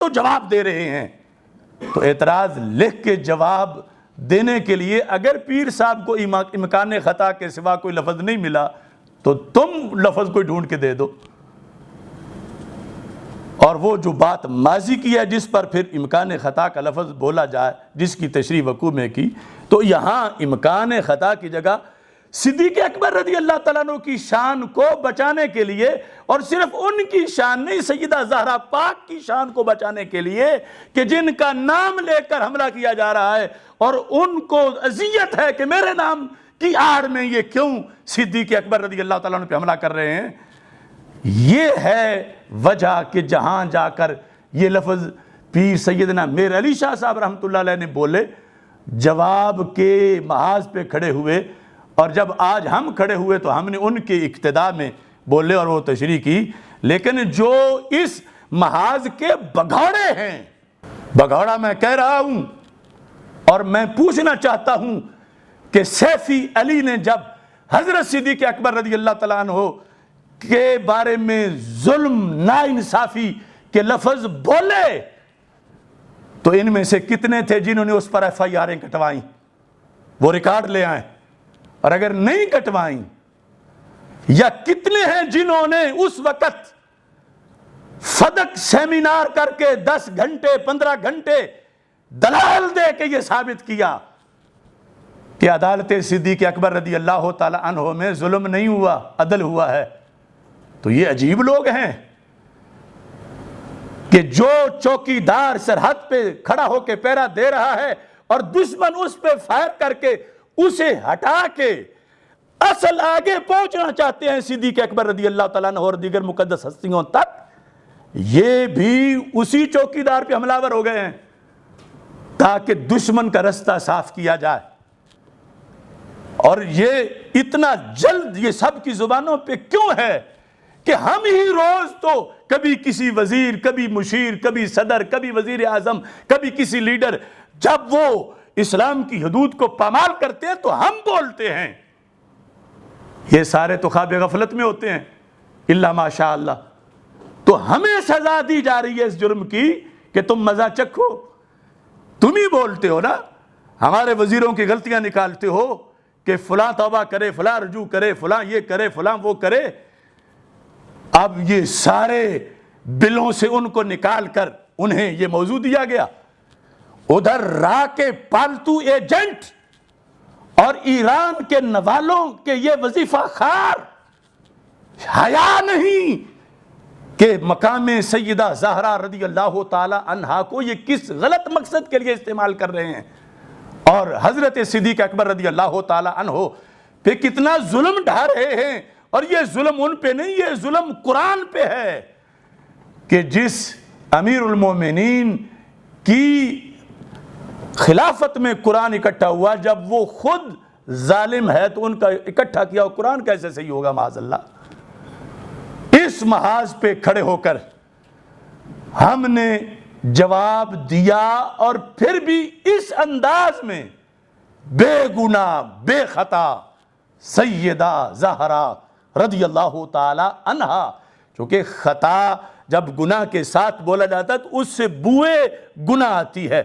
تو جواب دے رہے ہیں۔ تو اعتراض لکھ کے جواب دینے کے لیے اگر پیر صاحب کو امکان خطا کے سوا کوئی لفظ نہیں ملا تو تم لفظ کوئی ڈھونڈ کے دے دو۔ اور وہ جو بات ماضی کی ہے جس پر پھر امکان خطا کا لفظ بولا جائے، جس کی تشریح وقوع میں کی، تو یہاں امکان خطا کی جگہ صدیق اکبر رضی اللہ تعالیٰ عنہ کی شان کو بچانے کے لیے، اور صرف ان کی شان نہیں، سیدہ زہرا پاک کی شان کو بچانے کے لیے کہ جن کا نام لے کر حملہ کیا جا رہا ہے اور ان کو اذیت ہے کہ میرے نام کی آڑ میں یہ کیوں صدیق اکبر رضی اللہ تعالیٰ عنہ پہ حملہ کر رہے ہیں، یہ ہے وجہ کہ جہاں جا کر یہ لفظ پیر سیدنا میر علی شاہ صاحب رحمۃ اللہ علیہ نے بولے، جواب کے محاذ پہ کھڑے ہوئے، اور جب آج ہم کھڑے ہوئے تو ہم نے ان کے اقتداء میں بولے اور وہ تشریح کی، لیکن جو اس محاذ کے بگھوڑے ہیں، بگھوڑا میں کہہ رہا ہوں اور میں پوچھنا چاہتا ہوں کہ سیفی علی نے جب حضرت صدیق اکبر رضی اللہ تعالیٰ عنہ کے بارے میں ظلم ناانصافی کے لفظ بولے تو ان میں سے کتنے تھے جنہوں نے اس پر ایف آئی آریں کٹوائیں؟ وہ ریکارڈ لے آئیں، اور اگر نہیں کٹوائیں، یا کتنے ہیں جنہوں نے اس وقت فدق سیمینار کر کے 10 گھنٹے 15 گھنٹے دلائل دے کے یہ ثابت کیا کہ عدالت صدیق اکبر رضی اللہ تعالی عنہ میں ظلم نہیں ہوا، عدل ہوا ہے؟ تو یہ عجیب لوگ ہیں کہ جو چوکیدار سرحد پہ کھڑا ہو کے پہرا دے رہا ہے اور دشمن اس پہ فائر کر کے اسے ہٹا کے اصل آگے پہنچنا چاہتے ہیں صدیق اکبر رضی اللہ تعالیٰ عنہ اور دیگر مقدس ہستیوں تک، یہ بھی اسی چوکیدار پہ حملہ آور ہو گئے ہیں تاکہ دشمن کا رستہ صاف کیا جائے۔ اور یہ اتنا جلد یہ سب کی زبانوں پہ کیوں ہے کہ ہم ہی روز تو کبھی کسی وزیر، کبھی مشیر، کبھی صدر، کبھی وزیر اعظم، کبھی کسی لیڈر، جب وہ اسلام کی حدود کو پامال کرتے ہیں تو ہم بولتے ہیں، یہ سارے تو خواب غفلت میں ہوتے ہیں الا ماشاء اللہ۔ تو ہمیں سزا دی جا رہی ہے اس جرم کی کہ تم مزہ چکھو، تم ہی بولتے ہو نا، ہمارے وزیروں کی غلطیاں نکالتے ہو کہ فلاں توبہ کرے، فلاں رجوع کرے، فلاں یہ کرے، فلاں وہ کرے۔ اب یہ سارے بلوں سے ان کو نکال کر انہیں یہ موضوع دیا گیا، ادھر راہ کے پالتو ایجنٹ اور ایران کے نوالوں کے یہ وظیفہ خار حیا نہیں کہ مقام سیدہ زہرا رضی اللہ تعالی عنہا کو یہ کس غلط مقصد کے لیے استعمال کر رہے ہیں، اور حضرت صدیق اکبر رضی اللہ تعالی عنہ پہ کتنا ظلم ڈھا رہے ہیں۔ اور یہ ظلم ان پہ نہیں، یہ ظلم قرآن پہ ہے کہ جس امیر المومنین کی خلافت میں قرآن اکٹھا ہوا، جب وہ خود ظالم ہے تو ان کا اکٹھا کیا قرآن کیسے صحیح ہوگا معاذ اللہ۔ اس محاذ پہ کھڑے ہو کر ہم نے جواب دیا، اور پھر بھی اس انداز میں بے گناہ بے خطا سیدہ زہرا رضی اللہ تعالی عنہا، چونکہ خطا جب گناہ کے ساتھ بولا جاتا ہے تو اس سے بوئے گناہ آتی ہے،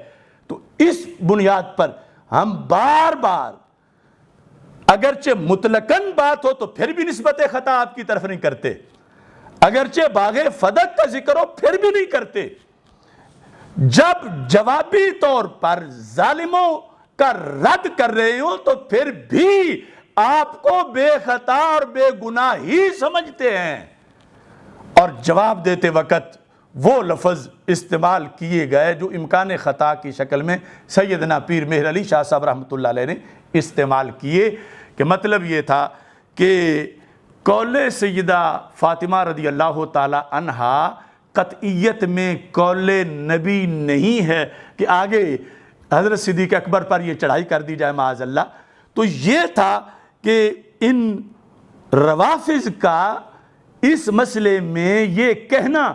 تو اس بنیاد پر ہم بار بار اگرچہ مطلقاً بات ہو تو پھر بھی نسبت خطا آپ کی طرف نہیں کرتے، اگرچہ باغ فدق کا ذکر ہو پھر بھی نہیں کرتے، جب جوابی طور پر ظالموں کا رد کر رہے ہوں تو پھر بھی آپ کو بے خطا اور بے گناہ ہی سمجھتے ہیں، اور جواب دیتے وقت وہ لفظ استعمال کیے گئے جو امکان خطا کی شکل میں سیدنا پیر مہر علی شاہ صاحب رحمۃ اللہ علیہ نے استعمال کیے، کہ مطلب یہ تھا کہ قول سیدہ فاطمہ رضی اللہ تعالی عنہا قطعیت میں قول نبی نہیں ہے کہ آگے حضرت صدیق اکبر پر یہ چڑھائی کر دی جائے معاذ اللہ۔ تو یہ تھا کہ ان روافض کا اس مسئلے میں یہ کہنا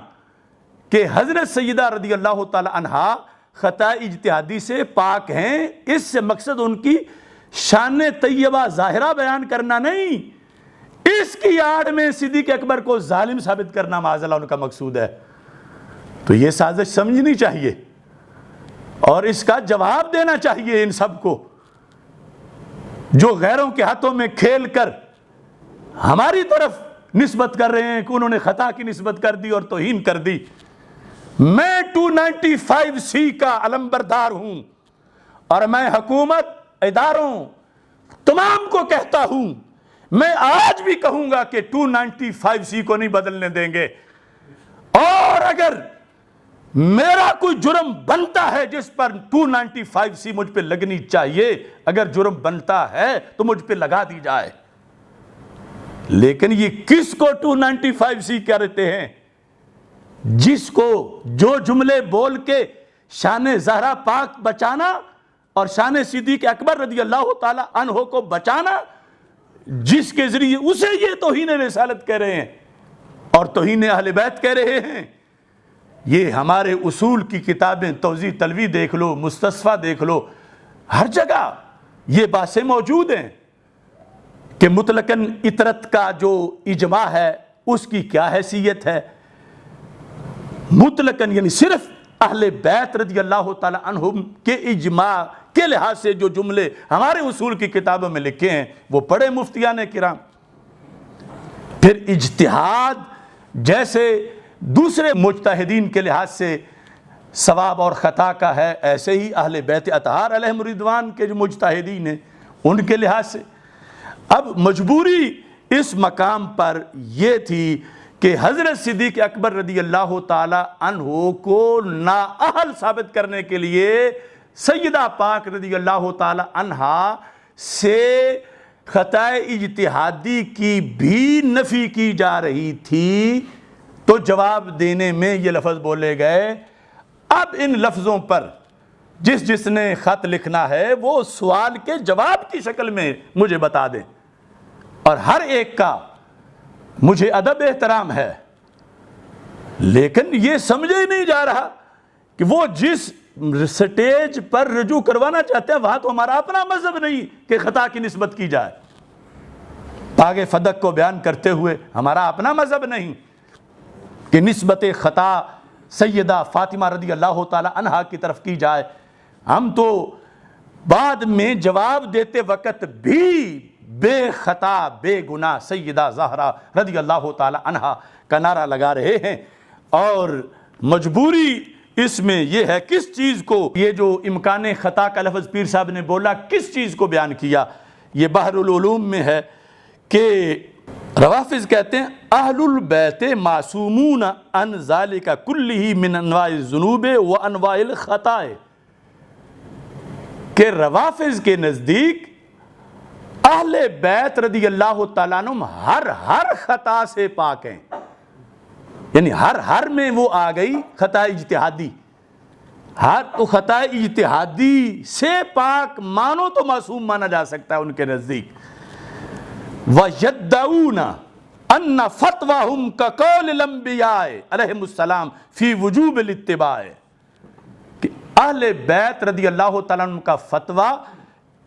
کہ حضرت سیدہ رضی اللہ تعالی عنہا خطا اجتہادی سے پاک ہیں، اس سے مقصد ان کی شان طیبہ ظاہرہ بیان کرنا نہیں، اس کی آڑ میں صدیق اکبر کو ظالم ثابت کرنا معاذ اللہ ان کا مقصود ہے۔ تو یہ سازش سمجھنی چاہیے اور اس کا جواب دینا چاہیے ان سب کو جو غیروں کے ہاتھوں میں کھیل کر ہماری طرف نسبت کر رہے ہیں کہ انہوں نے خطا کی نسبت کر دی اور توہین کر دی۔ میں 295C کا علمبردار ہوں اور میں حکومت، اداروں، تمام کو کہتا ہوں، میں آج بھی کہوں گا کہ 295C کو نہیں بدلنے دیں گے، اور اگر میرا کوئی جرم بنتا ہے جس پر 295C مجھ پہ لگنی چاہیے، اگر جرم بنتا ہے تو مجھ پہ لگا دی جائے۔ لیکن یہ کس کو 295C کہتے ہیں؟ جس کو جو جملے بول کے شان زہرا پاک بچانا اور شان صدیق اکبر رضی اللہ تعالی عنہ کو بچانا، جس کے ذریعے اسے یہ توہین رسالت کہہ رہے ہیں اور توہین اہل بیت کہہ رہے ہیں۔ یہ ہمارے اصول کی کتابیں، توضیح تلوی دیکھ لو، مستصفیٰ دیکھ لو، ہر جگہ یہ باتیں موجود ہیں کہ مطلقاً اطرت کا جو اجماع ہے اس کی کیا حیثیت ہے۔ مطلقاً یعنی صرف اہل بیت رضی اللہ تعالی عنہم کے اجماع کے لحاظ سے جو جملے ہمارے اصول کی کتابوں میں لکھے ہیں وہ پڑھے مفتیان کرام۔ پھر اجتہاد جیسے دوسرے مجتہدین کے لحاظ سے ثواب اور خطا کا ہے، ایسے ہی اہل بیت اطہار علیہم رضوان کے جو مجتہدین ہیں ان کے لحاظ سے۔ اب مجبوری اس مقام پر یہ تھی کہ حضرت صدیق اکبر رضی اللہ تعالی عنہ کو نااہل ثابت کرنے کے لیے سیدہ پاک رضی اللہ تعالی عنہا سے خطا اجتہادی کی بھی نفی کی جا رہی تھی، تو جواب دینے میں یہ لفظ بولے گئے۔ اب ان لفظوں پر جس نے خط لکھنا ہے وہ سوال کے جواب کی شکل میں مجھے بتا دیں، اور ہر ایک کا مجھے ادب احترام ہے، لیکن یہ سمجھے ہی نہیں جا رہا کہ وہ جس سٹیج پر رجوع کروانا چاہتے ہیں وہاں تو ہمارا اپنا مذہب نہیں کہ خطا کی نسبت کی جائے۔ پاک فدق کو بیان کرتے ہوئے ہمارا اپنا مذہب نہیں کہ نسبت خطا سیدہ فاطمہ رضی اللہ تعالی عنہا کی طرف کی جائے۔ ہم تو بعد میں جواب دیتے وقت بھی بے خطا بے گناہ سیدہ زہرا رضی اللہ تعالی عنہا کا نعرہ لگا رہے ہیں، اور مجبوری اس میں یہ ہے کس چیز کو، یہ جو امکان خطا کا لفظ پیر صاحب نے بولا کس چیز کو بیان کیا؟ یہ بحر العلوم میں ہے کہ روافظ کہتے ہیں اہل البیت معصومون عن ذالک کلہ من انواع الذنوب و انواع الخطاء، کہ روافظ کے نزدیک اہل بیت رضی اللہ تعالیٰ عنہ ہر خطا سے پاک ہیں، یعنی ہر میں وہ آ گئی خطا اجتہادی، ہر تو خطا اجتہادی سے پاک مانو تو معصوم مانا جا سکتا ہے ان کے نزدیک۔ وَيَدَّعُونَ أَنَّ فَتْوَهُمْ كَقَوْلِ الْأَنْبِيَاءِ علیہم السلام فی وجوب الاتباع، کہ اہل بیت رضی اللہ تعالیٰ عنہ کا فتویٰ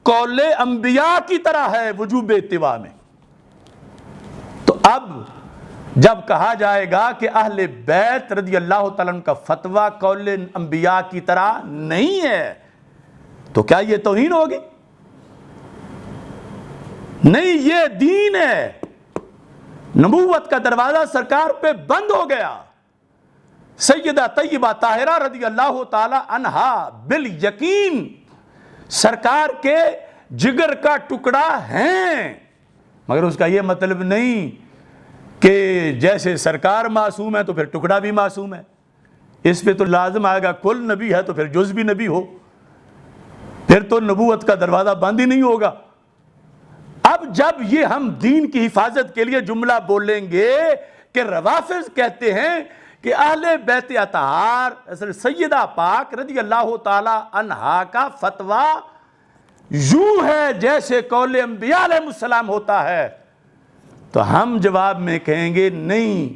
قول انبیاء کی طرح ہے وجوب اتباع میں۔ تو اب جب کہا جائے گا کہ اہل بیت رضی اللہ تعالیٰ عنہ کا فتویٰ قول انبیاء کی طرح نہیں ہے تو کیا یہ توہین ہوگی؟ نہیں، یہ دین ہے۔ نبوت کا دروازہ سرکار پہ بند ہو گیا۔ سیدہ طیبہ طاہرہ رضی اللہ تعالی عنہا بالیقین سرکار کے جگر کا ٹکڑا ہیں، مگر اس کا یہ مطلب نہیں کہ جیسے سرکار معصوم ہے تو پھر ٹکڑا بھی معصوم ہے۔ اس پہ تو لازم آئے گا کل نبی ہے تو پھر جز بھی نبی ہو، پھر تو نبوت کا دروازہ بند ہی نہیں ہوگا۔ اب جب یہ ہم دین کی حفاظت کے لیے جملہ بولیں گے کہ روافظ کہتے ہیں کہ اہل بیت اطہار سیدہ پاک رضی اللہ تعالی عنہا کا فتویٰ یوں ہے جیسے قول انبیاء علیہ السلام ہوتا ہے، تو ہم جواب میں کہیں گے نہیں،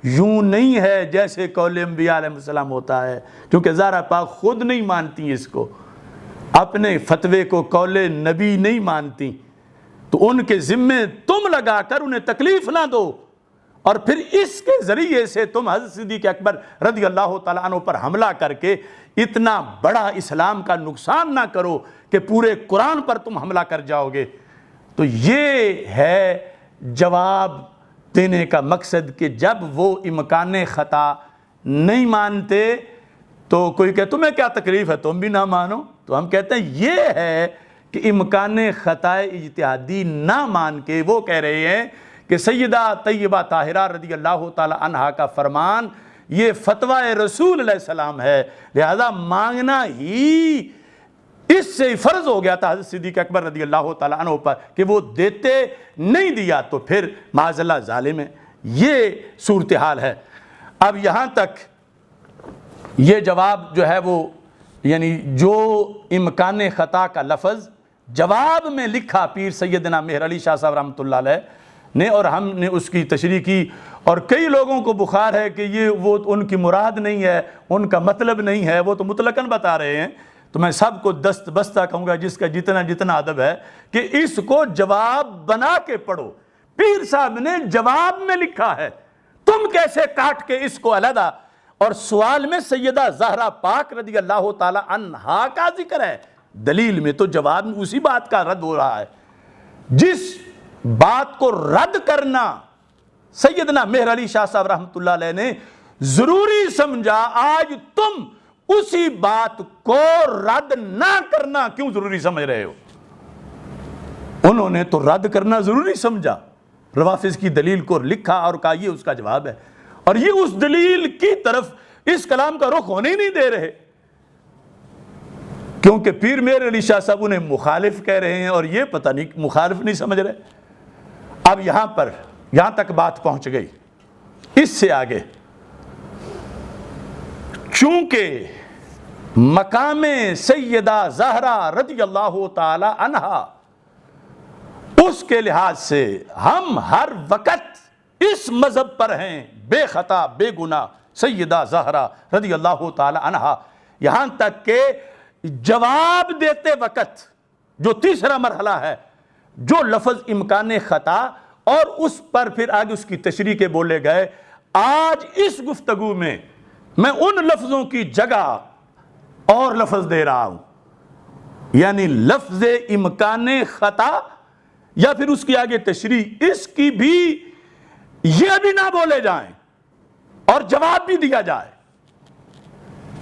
یوں نہیں ہے جیسے قول انبیاء علیہ السلام ہوتا ہے، کیونکہ زہرا پاک خود نہیں مانتی اس کو، اپنے فتوے کو قول نبی نہیں مانتی، تو ان کے ذمے تم لگا کر انہیں تکلیف نہ دو اور پھر اس کے ذریعے سے تم حضرت صدیق اکبر رضی اللہ تعالیٰ عنہ پر حملہ کر کے اتنا بڑا اسلام کا نقصان نہ کرو کہ پورے قرآن پر تم حملہ کر جاؤ گے۔ تو یہ ہے جواب دینے کا مقصد کہ جب وہ امکان خطا نہیں مانتے تو کوئی کہ تمہیں کیا تکلیف ہے، تم بھی نہ مانو، تو ہم کہتے ہیں یہ ہے کہ امکان خطا اجتہادی نہ مان کے وہ کہہ رہے ہیں کہ سیدہ طیبہ طاہرہ رضی اللہ تعالی عنہا کا فرمان یہ فتوی رسول علیہ السلام ہے، لہذا مانگنا ہی اس سے فرض ہو گیا تھا حضرت صدیق اکبر رضی اللہ تعالیٰ عنہ پر کہ وہ دیتے نہیں دیا تو پھر معاذ اللہ ظالم ہے۔ یہ صورتحال ہے۔ اب یہاں تک یہ جواب جو ہے وہ یعنی جو امکان خطا کا لفظ جواب میں لکھا پیر سیدنا مہر علی شاہ صاحب رحمۃ اللہ علیہ نے، اور ہم نے اس کی تشریح کی، اور کئی لوگوں کو بخار ہے کہ یہ وہ ان کی مراد نہیں ہے، ان کا مطلب نہیں ہے، وہ تو مطلقاً بتا رہے ہیں۔ تو میں سب کو دست بستہ کہوں گا جس کا جتنا ادب ہے کہ اس کو جواب بنا کے پڑھو۔ پیر صاحب نے جواب میں لکھا ہے، تم کیسے کاٹ کے اس کو علیحدہ، اور سوال میں سیدہ زہرا پاک رضی اللہ تعالی عنہا کا ذکر ہے، دلیل میں تو جواب میں اسی بات کا رد ہو رہا ہے۔ جس بات کو رد کرنا سیدنا مہر علی شاہ صاحب رحمۃ اللہ علیہ نے ضروری سمجھا، آج تم اسی بات کو رد نہ کرنا کیوں ضروری سمجھ رہے ہو؟ انہوں نے تو رد کرنا ضروری سمجھا، روافظ کی دلیل کو لکھا اور کہا یہ اس کا جواب ہے، اور یہ اس دلیل کی طرف اس کلام کا رخ ہونے ہی نہیں دے رہے، کیونکہ پیر مہر علی شاہ صاحب انہیں مخالف کہہ رہے ہیں اور یہ پتہ نہیں مخالف نہیں سمجھ رہے۔ اب یہاں تک بات پہنچ گئی۔ اس سے آگے چونکہ مقام سیدہ زہرا رضی اللہ تعالی عنہا اس کے لحاظ سے ہم ہر وقت اس مذہب پر ہیں، بے خطا بے گناہ سیدہ زہرا رضی اللہ تعالی عنہا، یہاں تک کہ جواب دیتے وقت جو تیسرا مرحلہ ہے، جو لفظ امکان خطا اور اس پر پھر آگے اس کی تشریح کے بولے گئے، آج اس گفتگو میں میں ان لفظوں کی جگہ اور لفظ دے رہا ہوں، یعنی لفظ امکان خطا یا پھر اس کی آگے تشریح، اس کی بھی یہ بھی نہ بولے جائیں اور جواب بھی دیا جائے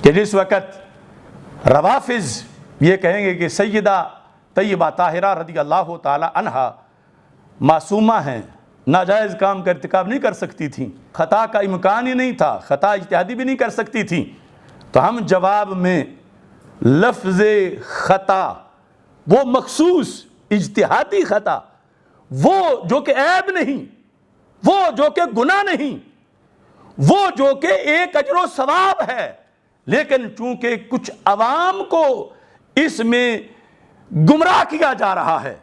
کہ جس وقت روافظ یہ کہیں گے کہ سیدہ طیبہ طاہرہ رضی اللہ تعالی عنہا معصومہ ہیں، ناجائز کام کا ارتکاب نہیں کر سکتی تھیں، خطا کا امکان ہی نہیں تھا، خطا اجتہادی بھی نہیں کر سکتی تھیں، تو ہم جواب میں لفظ خطا، وہ مخصوص اجتہادی خطا، وہ جو کہ عیب نہیں، وہ جو کہ گناہ نہیں، وہ جو کہ ایک اجر و ثواب ہے، لیکن چونکہ کچھ عوام کو اس میں گمراہ کیا جا رہا ہے،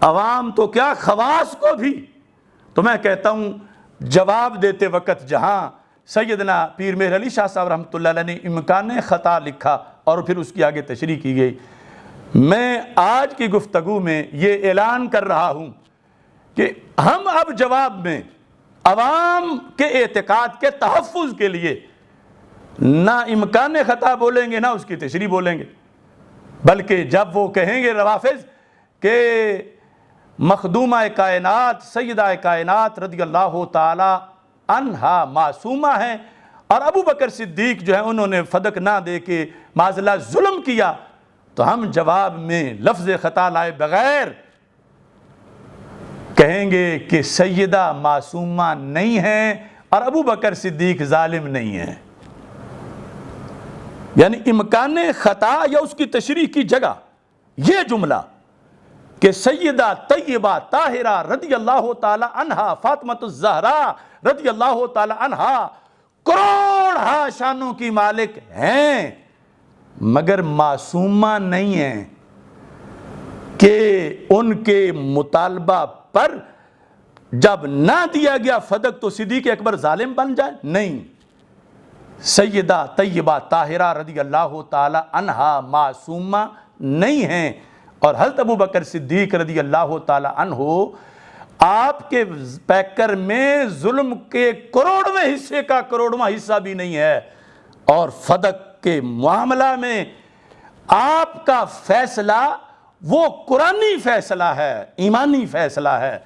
عوام تو کیا خواص کو بھی، تو میں کہتا ہوں جواب دیتے وقت جہاں سیدنا پیر مہر علی شاہ صاحب رحمۃ اللہ علیہ نے امکان خطا لکھا اور پھر اس کی آگے تشریح کی گئی، میں آج کی گفتگو میں یہ اعلان کر رہا ہوں کہ ہم اب جواب میں عوام کے اعتقاد کے تحفظ کے لیے نہ امکان خطا بولیں گے نہ اس کی تشریح بولیں گے، بلکہ جب وہ کہیں گے روافظ کہ مخدومہ کائنات سیدہ کائنات رضی اللہ تعالی عنہا معصومہ ہیں اور ابو بکر صدیق جو ہے انہوں نے فدق نہ دے کے معاذ اللہ ظلم کیا، تو ہم جواب میں لفظ خطا لائے بغیر کہیں گے کہ سیدہ معصومہ نہیں ہیں اور ابو بکر صدیق ظالم نہیں ہیں، یعنی امکان خطا یا اس کی تشریح کی جگہ یہ جملہ کہ سیدہ طیبہ طاہرہ رضی اللہ تعالی عنہا فاطمۃ الزہرا رضی اللہ تعالی عنہا کروڑ شانوں کی مالک ہیں مگر معصومہ نہیں ہیں کہ ان کے مطالبہ پر جب نہ دیا گیا فدق تو صدیق اکبر ظالم بن جائے، نہیں، سیدہ طیبہ طاہرہ رضی اللہ تعالی عنہا معصومہ نہیں ہیں، اور حضرت ابو بکر صدیق رضی اللہ تعالی عنہ آپ کے پیکر میں ظلم کے کروڑویں حصے کا کروڑواں حصہ بھی نہیں ہے، اور فدق کے معاملہ میں آپ کا فیصلہ وہ قرآنی فیصلہ ہے، ایمانی فیصلہ ہے،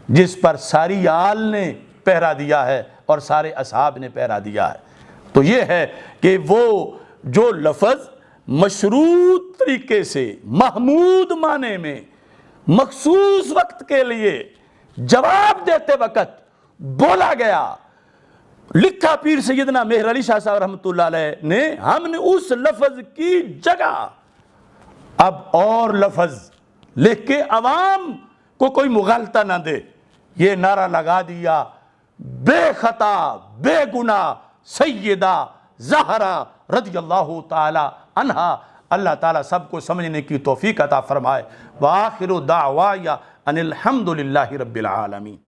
جس پر ساری آل نے پہرا دیا ہے اور سارے اصحاب نے پہرا دیا ہے۔ تو یہ ہے کہ وہ جو لفظ مشروط طریقے سے محمود معنی میں مخصوص وقت کے لیے جواب دیتے وقت بولا گیا، لکھا پیر سیدنا مہر علی شاہ صاحب رحمۃ اللہ علیہ نے، ہم نے اس لفظ کی جگہ اب اور لفظ لکھ کے عوام کو کوئی مغالطہ نہ دے، یہ نعرہ لگا دیا، بے خطا بے گناہ سیدہ زہرا رضی اللہ تعالی عنہا۔ اللہ تعالیٰ سب کو سمجھنے کی توفیق عطا فرمائے۔ وآخر دعوایا ان الحمد للہ رب العالمین۔